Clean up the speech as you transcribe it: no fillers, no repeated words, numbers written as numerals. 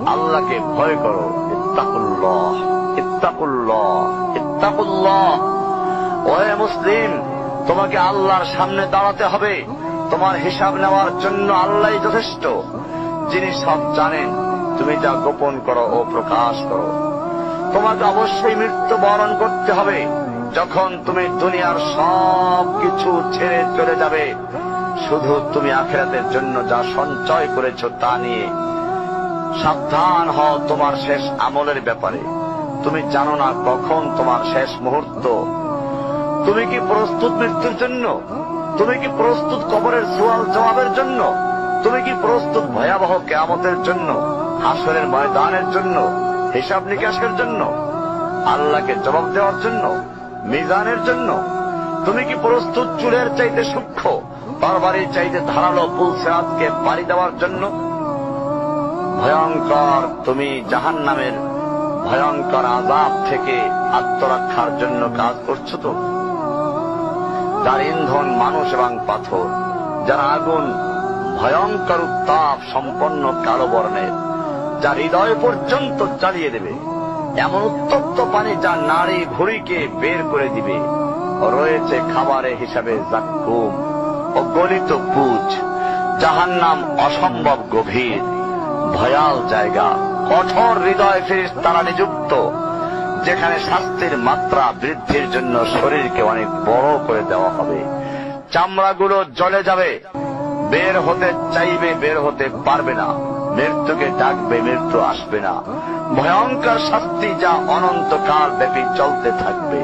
আল্লাহকে ভয় করো। ইত্তাকুল্লাহ, ইত্তাকুল্লাহ, ইত্তাকুল্লাহ। ওহে মুসলিম, তোমাকে আল্লাহর সামনে দাঁড়াতে হবে। তোমার হিসাব নেওয়ার জন্য আল্লাহই যথেষ্ট, যিনি সব জানেন। তুমি যা গোপন করো ও প্রকাশ করো। তোমাকে অবশ্যই মৃত্যু বরণ করতে হবে। যখন তুমি দুনিয়ার সব কিছু ছেড়ে চলে যাবে, শুধু তুমি আখিরাতের জন্য যা সঞ্চয় করেছ তা নিয়ে সাবধান হও তোমার শেষ আমলের ব্যাপারে। তুমি জানো না কখন তোমার শেষ মুহূর্ত। তুমি কি প্রস্তুত মৃত্যুর জন্য? তুমি কি প্রস্তুত কবরের সওয়াল জবাবের জন্য? তুমি কি প্রস্তুত ভয়াবহ কিয়ামতের জন্য, হাসরের ময়দানের জন্য, হিসাব নিকাশের জন্য, আল্লাহকে জবাব দেওয়ার জন্য, মিজানের জন্য? তুমি কি প্রস্তুত চুলের চাইতে সূক্ষ্ম, তরবারির চাইতে ধারালো পুল সিরাতকে পাড়ি দেওয়ার জন্য? ভয়ঙ্কর তুমি জাহান্নামের ভয়ঙ্কর আযাব থেকে আত্মরক্ষার জন্য কাজ করছো তো? যার ইন্ধন মানুষ এবং পাথর, যার আগুন ভয়ঙ্কর উত্তাপ সম্পন্ন কালো বর্ণের, যা হৃদয় পর্যন্ত জ্বালিয়ে দেবে, এমন উত্তপ্ত পানি যা নাড়ি ভুঁড়িকে বের করে দিবে। রয়েছে খাবারের হিসাবে জাক্কুম ও গলিত পুঁজ। জাহান্নাম অসম্ভব গভীর, ভয়াল জায়গা, কঠোর হৃদয় ফেরেশতারা নিযুক্ত, যেখানে শাস্তির মাত্রা বৃদ্ধির জন্য শরীরকে অনেক বড় করে দেওয়া হবে। চামড়াগুলো জ্বলে যাবে, বের হতে চাইবে, বের হতে পারবে না। মৃত্যুকে ডাকবে, মৃত্যু আসবে না। ভয়ঙ্কর শাস্তি যা অনন্তকাল ব্যাপী চলতে থাকবে।